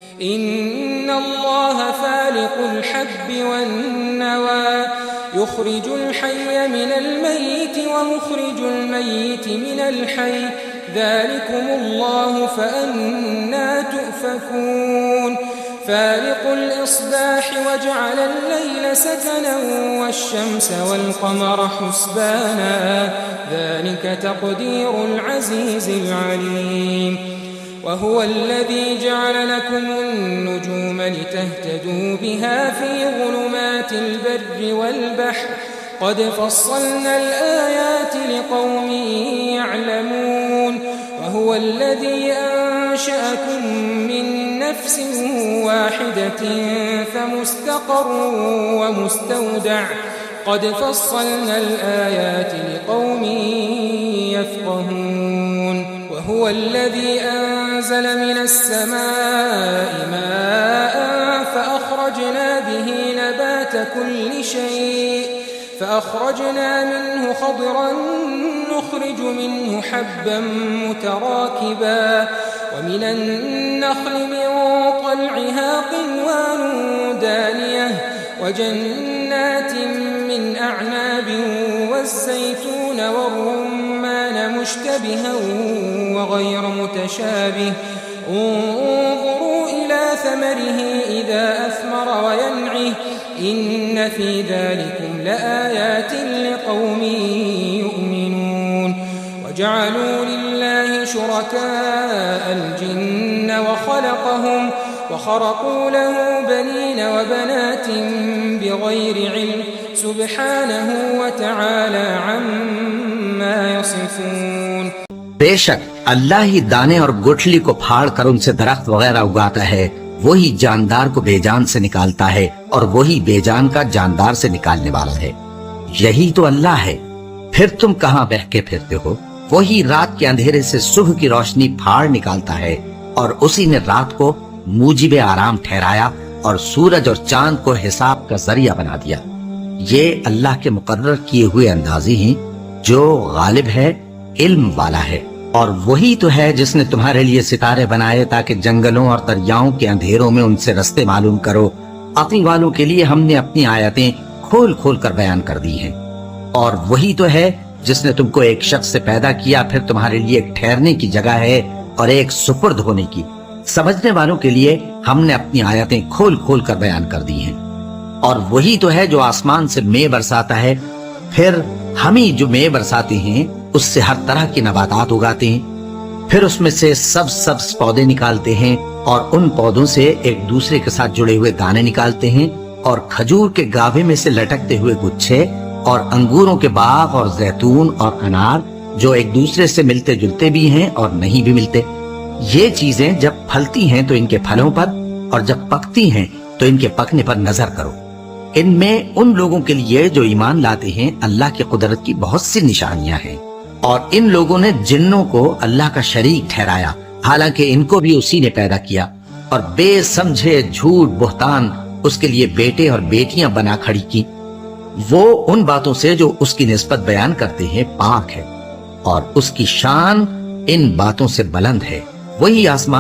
إن الله فالق الحب والنوى يخرج الحي من الميت ومخرج الميت من الحي ذلكم الله فأنى تؤفكون فالق الإصباح وجعل الليل سكنا والشمس والقمر حسبانا ذلك تقدير العزيز العليم وهو الذي جعل لكم النجوم لتهتدوا بها في ظلمات البر والبحر قد فصلنا الآيات لقوم يعلمون وهو الذي أنشأكم من نفس واحدة فمستقر ومستودع قد فصلنا الآيات لقوم يفقهون وهو الذي أنزل من السماء ماء فأخرجنا به نبات كل شيء فأخرجنا منه خضرا نخرج منه حبا متراكبا ومن النخل من طلعها قنوان دانية وجنات من أعناب والزيتون والرمان مشتبها وغير متشابه انظروا إلى ثمره إذا أثمر وينعه إن في ذلكم لآيات لقوم يؤمنون وجعلوا لله شركاء الجن وخلقهم وخرقوا له بنين وبنات بغير علم سبحانه وتعالى عما يصفون بے شک اللہ ہی دانے اور گٹھلی کو پھاڑ کر ان سے درخت وغیرہ اگاتا ہے، وہی جاندار کو بے جان سے نکالتا ہے اور وہی بے جان کا جاندار سے نکالنے والا ہے، یہی تو اللہ ہے، پھر تم کہاں بہہ کے پھرتے ہو؟ وہی رات کے اندھیرے سے صبح کی روشنی پھاڑ نکالتا ہے اور اسی نے رات کو موجب آرام ٹھہرایا اور سورج اور چاند کو حساب کا ذریعہ بنا دیا۔ یہ اللہ کے مقرر کیے ہوئے اندازی ہیں جو غالب ہے، علم والا ہے، اور وہی تو ہے جس نے تمہارے لیے ستارے بنائے تاکہ جنگلوں اور دریاؤں کے اندھیروں میں ان سے رستے معلوم کرو۔ عقل والوں کے لیے ہم نے اپنی آیتیں کھول کھول کر بیان کر دی ہیں، اور وہی تو ہے جس نے تم کو ایک شخص سے پیدا کیا، پھر تمہارے لیے ایک ٹھہرنے کی جگہ ہے اور ایک سپرد ہونے کی۔ سمجھنے والوں کے لیے ہم نے اپنی آیتیں کھول کھول کر بیان کر دی ہیں، اور وہی تو ہے جو آسمان سے مے برساتا ہے، پھر ہم ہی جو مے برساتے ہیں اس سے ہر طرح کی نباتات اگاتے ہیں، پھر اس میں سے سبز پودے نکالتے ہیں اور ان پودوں سے ایک دوسرے کے ساتھ جڑے ہوئے دانے نکالتے ہیں، اور کھجور کے گاوے میں سے لٹکتے ہوئے گچھے، اور انگوروں کے باغ اور زیتون اور انار جو ایک دوسرے سے ملتے جلتے بھی ہیں اور نہیں بھی ملتے۔ یہ چیزیں جب پھلتی ہیں تو ان کے پھلوں پر، اور جب پکتی ہیں تو ان کے پکنے پر نظر کرو۔ ان میں ان لوگوں کے لیے جو ایمان لاتے ہیں اللہ کی قدرت کی بہت سی نشانیاں ہیں، اور ان لوگوں نے جنوں کو اللہ کا شریک ٹھہرایا حالانکہ ان کو بھی اسی نے پیدا کیا، اور بے سمجھے جھوٹ بہتان اس کے لیے بیٹے اور بیٹیاں بنا کھڑی کی۔ وہ ان باتوں سے جو اس کی نسبت بیان کرتے ہیں پاک ہے، اور اس کی شان ان باتوں سے بلند ہے۔ وہی آسمان